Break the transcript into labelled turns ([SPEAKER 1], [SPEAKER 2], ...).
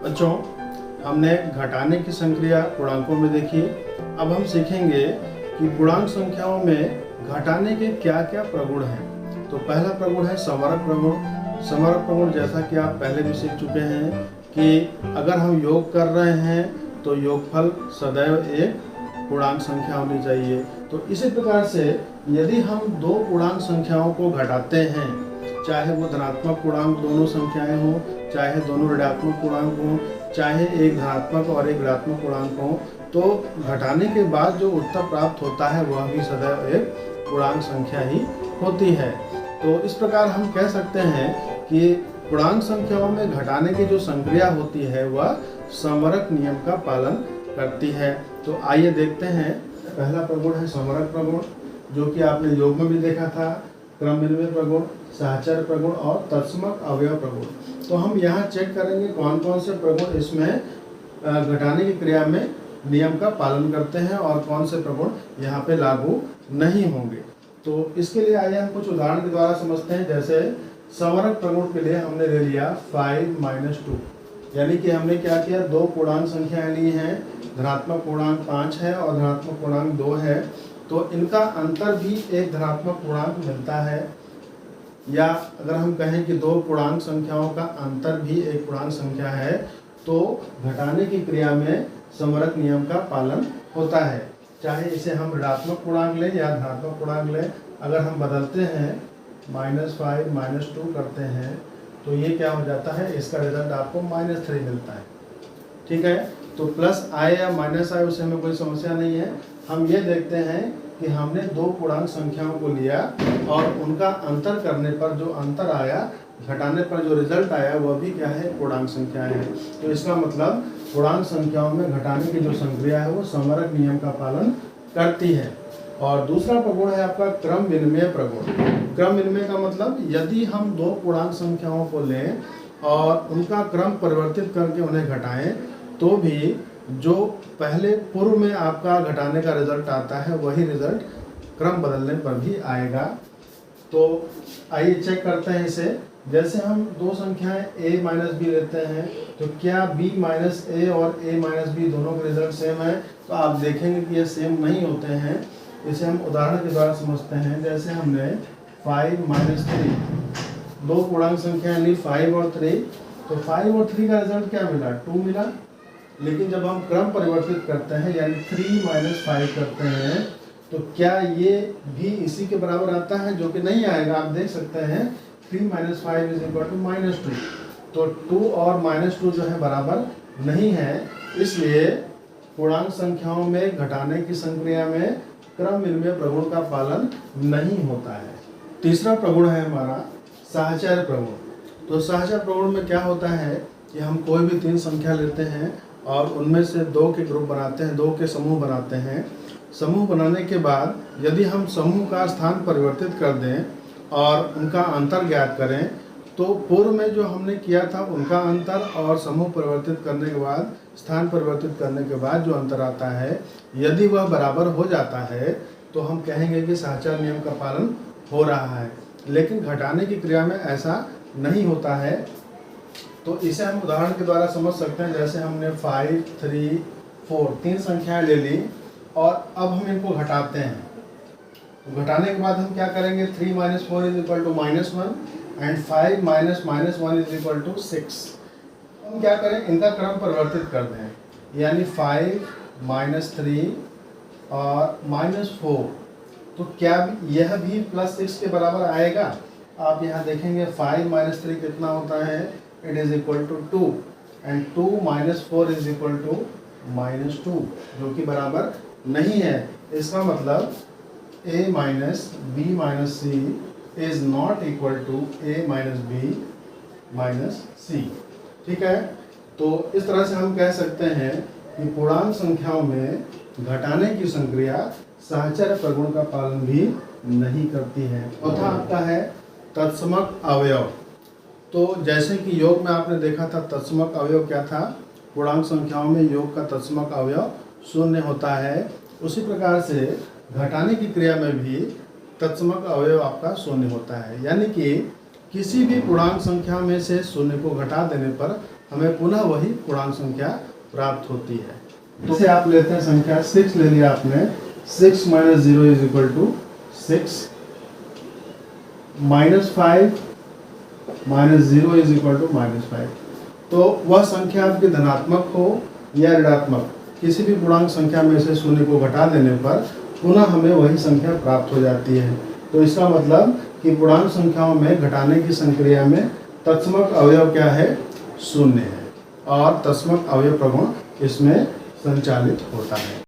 [SPEAKER 1] बच्चों, हमने घटाने की संक्रिया पूर्णांकों में देखी। अब हम सीखेंगे कि पूर्णांक संख्याओं में घटाने के क्या क्या प्रगुण हैं। तो पहला प्रगुण है समरक प्रगुण। समरक प्रगुण जैसा कि आप पहले भी सीख चुके हैं कि अगर हम योग कर रहे हैं तो योगफल सदैव एक पूर्णांक संख्या होनी चाहिए। तो इसी प्रकार से यदि हम दो पूर्णांक संख्याओं को घटाते हैं, चाहे वो धनात्मक पूर्णांक दोनों संख्याएं हों, चाहे दोनों ऋणात्मक पूर्णांक हों, चाहे एक धनात्मक और एक ऋणात्मक पूर्णांक हो, तो घटाने के बाद जो उत्तर प्राप्त होता है वह भी सदैव एक पूर्णांक संख्या ही होती है। तो इस प्रकार हम कह सकते हैं कि पूर्णांक संख्याओं में घटाने की जो संक्रिया होती है वह समरक नियम का पालन करती है। तो आइए देखते हैं। पहला प्रगुण है समरक प्रगुण, जो कि आपने योग में भी देखा था। क्रम विनिमय प्रगुण, साहचर्य प्रगुण और तत्समक अवयव प्रगुण। तो हम यहाँ चेक करेंगे कौन कौन से प्रगुण इसमें घटाने की क्रिया में नियम का पालन करते हैं और कौन से प्रगुण यहाँ पे लागू नहीं होंगे। तो इसके लिए आइए हम कुछ उदाहरण के द्वारा समझते हैं। जैसे समरक प्रगुण के लिए हमने ले लिया 5 - 2, यानी कि हमने क्या किया, दो पूर्णांक संख्याएं ली हैं। धनात्मक पूर्णांक 5 है और धनात्मक पूर्णांक 2 है। तो इनका अंतर भी एक धनात्मक पूर्णांक मिलता है, या अगर हम कहें कि दो पूर्णांक संख्याओं का अंतर भी एक पूर्णांक संख्या है, तो घटाने की क्रिया में समरक नियम का पालन होता है। चाहे इसे हम ऋणात्मक पूर्णांक लें या धनात्मक पूर्णांक लें, अगर हम बदलते हैं -5 - 2 करते हैं तो ये क्या हो जाता है, इसका रिजल्ट आपको -3 मिलता है। ठीक है, तो प्लस आए या माइनस आए उससे हमें कोई समस्या नहीं है। हम ये देखते हैं कि हमने दो पूर्णांक संख्याओं को लिया और उनका अंतर करने पर जो अंतर आया, घटाने पर जो रिजल्ट आया, वह भी क्या है, पूर्णांक संख्याएं हैं। तो इसका मतलब पूर्णांक संख्याओं में घटाने की जो संक्रिया है वो समरक नियम का पालन करती है। और दूसरा प्रगुण है आपका क्रम विनिमय प्रगुण। क्रम विनिमय का मतलब यदि हम दो पूर्णांक संख्याओं को लें और उनका क्रम परिवर्तित करके उन्हें घटाएं, तो भी जो पहले पूर्व में आपका घटाने का रिजल्ट आता है वही रिजल्ट क्रम बदलने पर भी आएगा। तो आइए चेक करते हैं इसे। जैसे हम दो संख्याएं a - b लेते हैं, तो क्या b - a और a - b दोनों के रिजल्ट सेम है? तो आप देखेंगे कि ये सेम नहीं होते हैं। इसे हम उदाहरण के द्वारा समझते हैं। जैसे हमने 5 - 3, दो पूर्णांक संख्याएं ली 5 और 3, तो 5 और 3 का रिजल्ट क्या मिला, 2 मिला। लेकिन जब हम क्रम परिवर्तित करते हैं यानी 3 - 5 करते हैं, तो क्या ये भी इसी के बराबर आता है? जो कि नहीं आएगा। आप देख सकते हैं 3 - 5 = -2। तो 2 और -2 जो है बराबर नहीं है, इसलिए पूर्णांक संख्याओं में घटाने की संक्रिया में क्रम विनिमय प्रगुण का पालन नहीं होता है। तीसरा प्रगुण है हमारा साहचर्य प्रगुण। तो साहचर्य प्रगुण में क्या होता है कि हम कोई भी 3 संख्या लेते हैं और उनमें से 2 के ग्रुप बनाते हैं, 2 के समूह बनाते हैं। समूह बनाने के बाद यदि हम समूह का स्थान परिवर्तित कर दें और उनका अंतर ज्ञात करें, तो पूर्व में जो हमने किया था उनका अंतर और समूह परिवर्तित करने के बाद, स्थान परिवर्तित करने के बाद जो अंतर आता है, यदि वह बराबर हो जाता है तो हम कहेंगे कि साहचर्य नियम का पालन हो रहा है। लेकिन घटाने की क्रिया में ऐसा नहीं होता है। तो इसे हम उदाहरण के द्वारा समझ सकते हैं। जैसे हमने 5, 3, 4 3 संख्याएं ले ली और अब हम इनको घटाते हैं। तो घटाने के बाद हम क्या करेंगे, 3 - 4 = -1 एंड 5 - -1 = 6। हम क्या करें, इनका क्रम परिवर्तित कर दें, यानी 5 - 3 और -4। तो क्या यह भी +6 के बराबर आएगा? आप यहाँ देखेंगे 5 - 3 कितना होता है, it is equal to 2 and 2 - 4 is equal to -2, जो कि बराबर नहीं है। इसका मतलब a - b - c is not equal to a - b - c। ठीक है, तो इस तरह से हम कह सकते हैं कि पूर्णांक संख्याओं में घटाने की संक्रिया साहचर्य प्रगुण का पालन भी नहीं करती है। चौथा आपका है तत्समक अवयव। तो जैसे कि योग में आपने देखा था तत्समक अवयव क्या था, पूर्णांक संख्याओं में योग का तत्समक अवयव 0 होता है। उसी प्रकार से घटाने की क्रिया में भी तत्समक अवयव आपका 0 होता है। यानी कि किसी भी पूर्णांक संख्या में से 0 को घटा देने पर हमें पुनः वही पूर्णांक संख्या प्राप्त होती है। तो इसे आप लेते हैं संख्या 6 ले लिया आपने, 6 minus 0 is equal to 6, -5 minus 0 is equal to -5। तो वह संख्या आपकी धनात्मक हो या ऋणात्मक, किसी भी पूर्णांक संख्या में से शून्य को घटा देने पर पुनः हमें वही संख्या प्राप्त हो जाती है। तो इसका मतलब कि पूर्णांक संख्याओं में घटाने की संक्रिया में तत्समक अवयव क्या है? शून्य है, और तत्समक अवयव प्रगुण इसमें संचालित होता है।